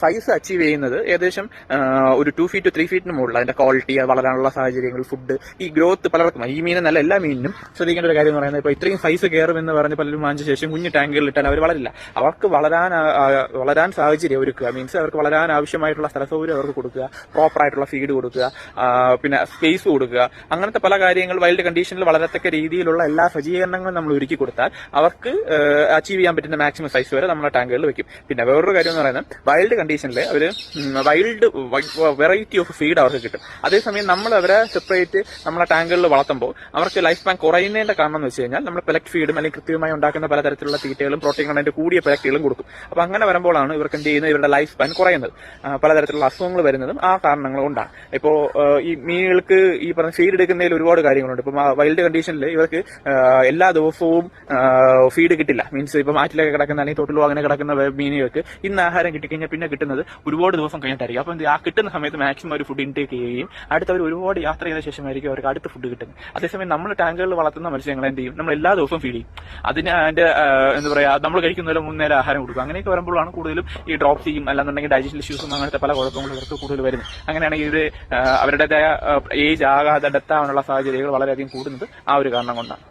Size achieve ചെയ്യുന്നത് ഏകദേശം ഒരു 2 feet to 3 feet മുകളിൽ. അതിന്റെ ക്വാളിറ്റി, വളരാനുള്ള സാഹചര്യങ്ങൾ, ഫുഡ്, ഈ ഗ്രോത്ത് പലർക്കും, ഈ മീനെന്നല്ല എല്ലാ മീനിനും ശ്രദ്ധിക്കേണ്ട ഒരു കാര്യം എന്ന് പറയുന്നത്, ഇപ്പൊ ഇത്രയും സൈസ് കയറുമെന്ന് പറഞ്ഞ് പലരും വാങ്ങിച്ച ശേഷം കുഞ്ഞു ടാങ്കുകളിൽ ഇട്ടാൽ അവർ വളരില്ല. അവർക്ക് വളരാൻ സാഹചര്യം ഒരുക്കുക, മീൻസ് അവർക്ക് വളരാൻ ആവശ്യമായിട്ടുള്ള സ്ഥല സൗകര്യം അവർക്ക് കൊടുക്കുക, പ്രോപ്പർ ആയിട്ടുള്ള ഫീഡ് കൊടുക്കുക, പിന്നെ സ്പേസ് കൊടുക്കുക, അങ്ങനത്തെ പല കാര്യങ്ങൾ വൈൽഡ് കണ്ടീഷനിൽ വളരത്തക്ക രീതിയിലുള്ള എല്ലാ സജ്ജീകരണങ്ങളും നമ്മൾ ഒരുക്കി കൊടുത്താൽ അവർക്ക് അച്ചീവ് ചെയ്യാൻ പറ്റുന്ന മാക്സിമം സൈസ് വരെ നമ്മുടെ ടാങ്കുകളിൽ വെക്കും. പിന്നെ വേറൊരു കാര്യം എന്ന് പറയുന്നത്, വൈൽഡ് കണ്ടീഷനിൽ അവർ വൈൽഡ് വെറൈറ്റി ഓഫ് ഫീഡ് അവർക്ക് കിട്ടും. അതേസമയം നമ്മൾ അവരെ സെപ്പറേറ്റ് നമ്മളെ ടാങ്കുകളിൽ വളർത്തുമ്പോൾ അവർക്ക് ലൈഫ് സ്പാൻ കുറയുന്നതിന്റെ കാരണം എന്ന് വെച്ച് കഴിഞ്ഞാൽ നമ്മൾ പെലക്ട് ഫീഡും അല്ലെങ്കിൽ കൃത്യമായി ഉണ്ടാക്കുന്ന പലതരത്തിലുള്ള തീറ്റകളും പ്രോട്ടീൻ കണ്ടന്റ് കൂടിയ പെലക്റ്റുകളും കൊടുക്കും. അപ്പൊ അങ്ങനെ വരുമ്പോഴാണ് ഇവർക്ക് എന്ത് ചെയ്യുന്നത്, ഇവരുടെ ലൈഫ് സ്പാൻ കുറയുന്നത്, പലതരത്തിലുള്ള അസുഖങ്ങൾ വരുന്നതും ആ കാരണങ്ങൾ കൊണ്ടാണ്. ഇപ്പോ ഈ മീനുകൾക്ക് ഈ പറഞ്ഞ ഫീഡ് എടുക്കുന്നതിൽ ഒരുപാട് കാര്യങ്ങളുണ്ട്. ഇപ്പൊ വൈൽഡ് കണ്ടീഷനിൽ ഇവർക്ക് എല്ലാ ദിവസവും ഫീഡ് കിട്ടില്ല. മീൻസ് ഇപ്പൊ മാറ്റിലൊക്കെ കിടക്കുന്ന അല്ലെങ്കിൽ തൊട്ടിലോ അങ്ങനെ കിടക്കുന്ന മീനുകൾക്ക് ഇന്ന് ആഹാരം കിട്ടിക്കഴിഞ്ഞാൽ പിന്നെ കിട്ടുന്നത് ഒരുപാട് ദിവസം കഴിഞ്ഞിട്ടായിരിക്കും. അപ്പൊ ആ കിട്ടുന്ന സമയത്ത് മാക്സിമം ഒരു ഫുഡ് ഇൻടേക്ക് ചെയ്യുകയും അടുത്തവർ ഒരുപാട് യാത്ര ചെയ്ത ശേഷമായിരിക്കും അവർക്ക് അടുത്ത ഫുഡ് കിട്ടുന്നത്. അതേസമയം നമ്മൾ ടാങ്കുകളിൽ വളർത്തുന്ന മത്സ്യങ്ങൾ എന്ത് ചെയ്യും, നമ്മൾ എല്ലാ ദിവസവും ഫീഡ് ചെയ്യും. അതിന് അതിന്റെ എന്താ പറയാ, നമ്മൾ കഴിക്കുന്നതിലും 3 നേരം ആഹാരം കൊടുക്കും. അങ്ങനെയൊക്കെ വരുമ്പോഴാണ് കൂടുതലും ഈ ഡ്രോപ്സിയും അല്ലാന്നുണ്ടെങ്കിൽ ഡൈജഷൻ ഇഷ്യൂസും അങ്ങനത്തെ പല കുഴപ്പങ്ങളും ഇവർക്ക് കൂടുതൽ വരുന്നത്. അങ്ങനെയാണെങ്കിൽ ഇവര് അവരുടേതായ ഏജ് ആകാതെ ഡെത്ത് ആവാനുള്ള സാഹചര്യങ്ങൾ വളരെയധികം കൂടുന്നത് ആ ഒരു കാരണം കൊണ്ടാണ്.